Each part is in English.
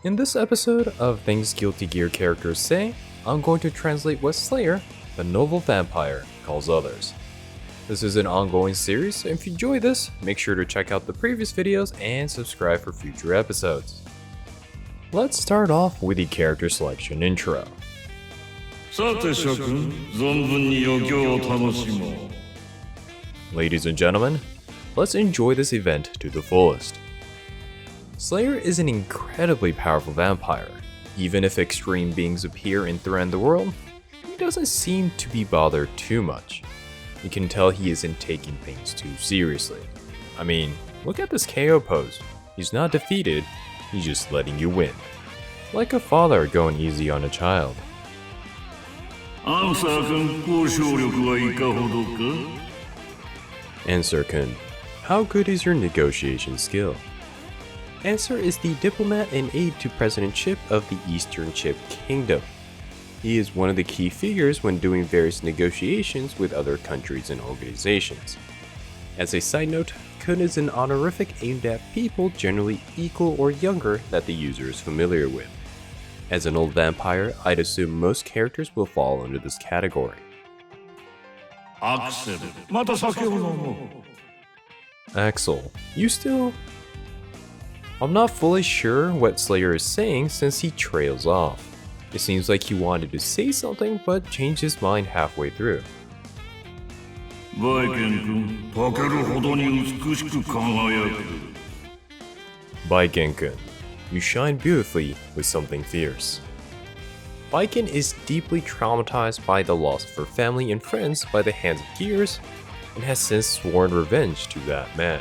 In this episode of Things Guilty Gear Characters Say, I'm going to translate what Slayer, the noble vampire, calls others. This is an ongoing series, so if you enjoy this, make sure to check out the previous videos and subscribe for future episodes. Let's start off with the character selection intro. Ladies and gentlemen, let's enjoy this event to the fullest. Slayer is an incredibly powerful vampire. Even if extreme beings appear and threaten the world, he doesn't seem to be bothered too much. You can tell he isn't taking things too seriously. I mean, look at this KO pose. He's not defeated, he's just letting you win. Like a father going easy on a child. Answer-kun, how good is your negotiation skill? Answer is the diplomat and aide to President Chip of the Eastern Chip Kingdom. He is one of the key figures when doing various negotiations with other countries and organizations. As a side note, Kun is an honorific aimed at people generally equal or younger that the user is familiar with. As an old vampire, I'd assume most characters will fall under this category. Axel, you still... I'm not fully sure what Slayer is saying since he trails off. It seems like he wanted to say something but changed his mind halfway through. Baiken-kun, you shine beautifully with something fierce. Baiken is deeply traumatized by the loss of her family and friends by the hands of Gears, and has since sworn revenge to that man.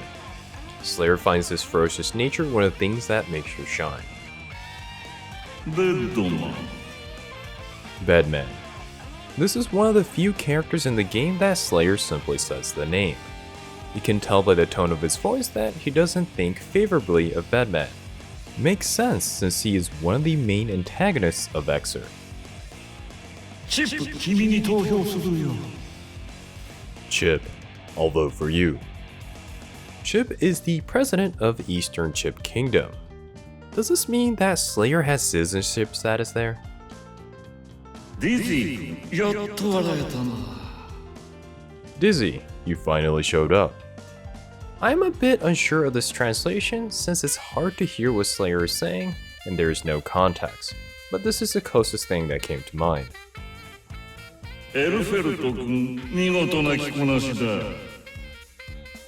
Slayer finds this ferocious nature one of the things that makes her shine. Bedman. This is one of the few characters in the game that Slayer simply says the name. You can tell by the tone of his voice that he doesn't think favorably of Bedman. Makes sense since he is one of the main antagonists of Xrd. Chip, I'll vote for you. Chip is the president of Eastern Chip Kingdom. Does this mean that Slayer has citizenship status there? Dizzy, you finally showed up. I'm a bit unsure of this translation since it's hard to hear what Slayer is saying and there is no context, but this is the closest thing that came to mind.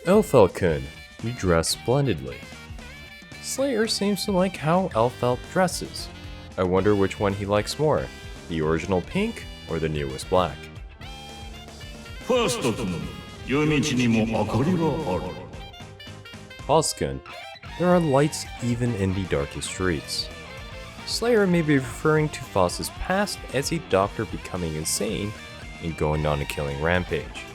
Elfeld-kun, you dress splendidly. Slayer seems to like how Elfeld dresses. I wonder which one he likes more, the original pink or the newest black. Hoskun, there are lights even in the darkest streets. Slayer may be referring to Foss's past as a doctor becoming insane and going on a killing rampage.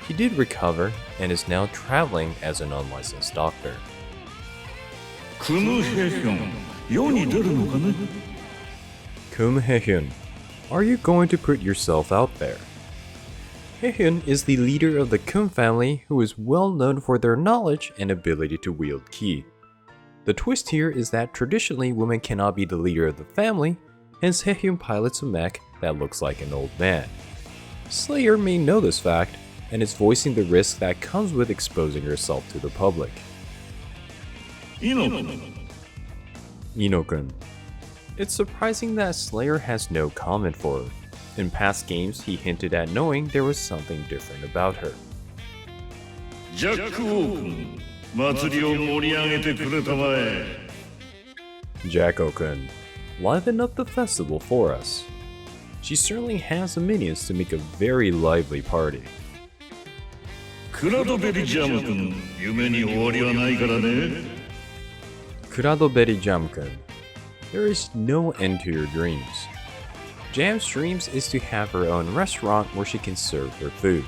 He did recover and is now traveling as an unlicensed doctor. Kum Haehyun, are you going to put yourself out there? Haehyun is the leader of the Kum family who is well known for their knowledge and ability to wield ki. The twist here is that traditionally women cannot be the leader of the family, hence Haehyun pilots a mech that looks like an old man. Slayer may know this fact, and is voicing the risk that comes with exposing herself to the public. Ino-kun. It's surprising that Slayer has no comment for her. In past games, he hinted at knowing there was something different about her. Jacko-kun, liven up the festival for us. She certainly has the minions to make a very lively party. Kuradoberi Jam-kun, there is no end to your dreams. Jam's dreams is to have her own restaurant where she can serve her food.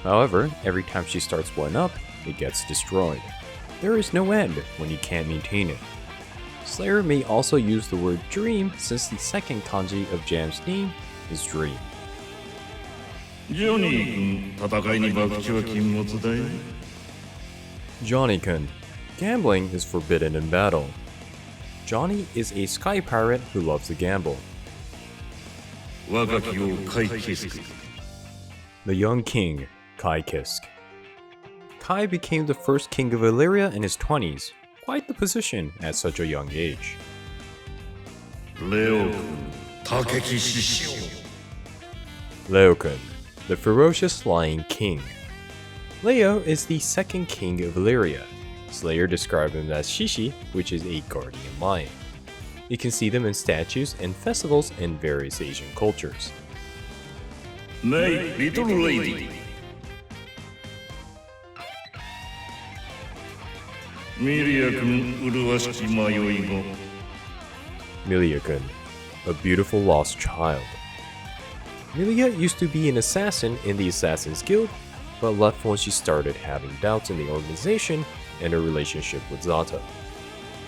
However, every time she starts one up, it gets destroyed. There is no end when you can't maintain it. Slayer may also use the word dream since the second kanji of Jam's name is dream. Johnny-kun, gambling is forbidden in battle. Johnny is a sky pirate who loves to gamble. 若き王カイキスク The young king, Kai Kisk. Kai became the first king of Illyria in his 20s, quite the position at such a young age. レオ君竹木師匠 Leo-kun, the ferocious lion king. Leo is the second king of Illyria. Slayer described him as Shishi, which is a guardian lion. You can see them in statues and festivals in various Asian cultures. メイリトルレイディミリア君麗しき迷い子 Milia-kun, a beautiful lost child. Milia used to be an assassin in the Assassin's Guild, but left when she started having doubts in the organization and her relationship with Zato.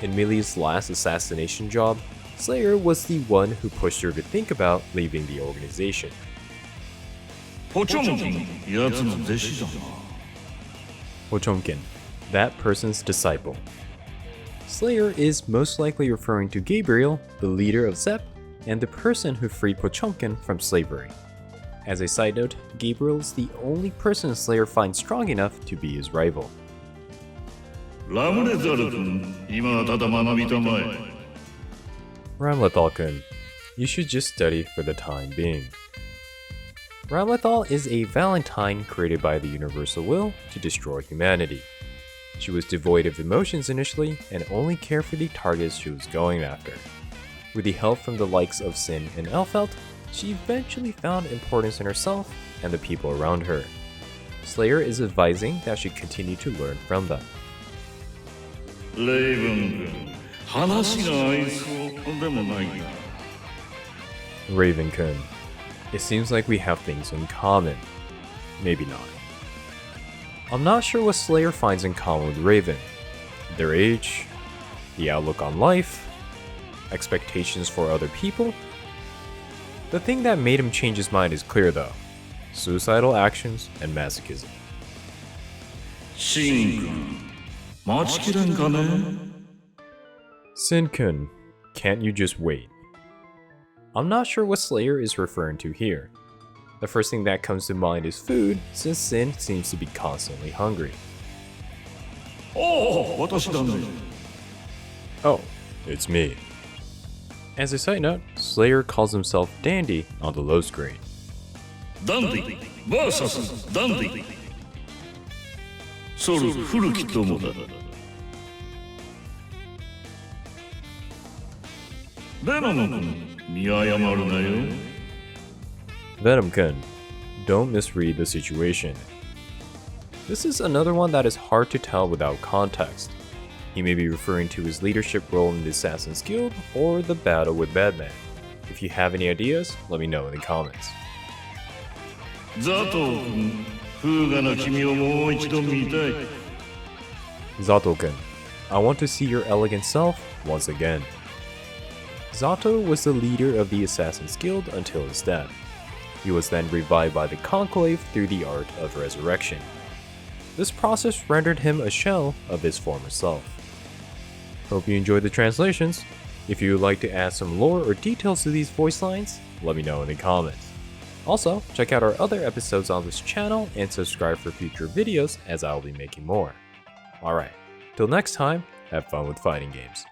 In Milia's last assassination job, Slayer was the one who pushed her to think about leaving the organization. ポチョン君奴の弟子だな Pochomkin, that person's disciple. Slayer is most likely referring to Gabriel, the leader of Zep, and the person who freed Pochomkin from slavery. As a side note, Gabriel is the only person Slayer finds strong enough to be his rival. ラムレザル君今はただ学びたまえ Ramlethal-kun, you should just study for the time being. Ramlethal is a Valentine created by the Universal Will to destroy humanity. She was devoid of emotions initially and only cared for the targets she was going after. With the help from the likes of Sin and Elfelt, she eventually found importance in herself and the people around her. Slayer is advising that she continue to learn from them. レイブン君話が合いそうでもないな Raven-kun, it seems like we have things in common. Maybe not. I'm not sure what Slayer finds in common with Raven. Their age, the outlook on life, expectations for other people. The thing that made him change his mind is clear though. Suicidal actions and masochism. シン君待ちきれんかね Sin-kun, can't you just wait? I'm not sure what Slayer is referring to here. The first thing that comes to mind is food, since Sin seems to be constantly hungry. おお私だね Oh, it's me. As a side note, Slayer calls himself Dandy on the low screen. ダンディ VS ダンディソル古き友だベノム君見誤るなよ Venom-kun, don't misread the situation. This is another one that is hard to tell without context. He may be referring to his leadership role in the Assassin's Guild or the battle with Batman. If you have any ideas, let me know in the comments. ザトウ君風雅な君をもう一度見たい Zato-kun, I want to see your elegant self once again. Zato was the leader of the Assassin's Guild until his death. He was then revived by the Conclave through the art of resurrection. This process rendered him a shell of his former self. Hope you enjoyed the translations. If you would like to add some lore or details to these voice lines, let me know in the comments. Also, check out our other episodes on this channel and subscribe for future videos as I will be making more. Alright, till next time, have fun with fighting games.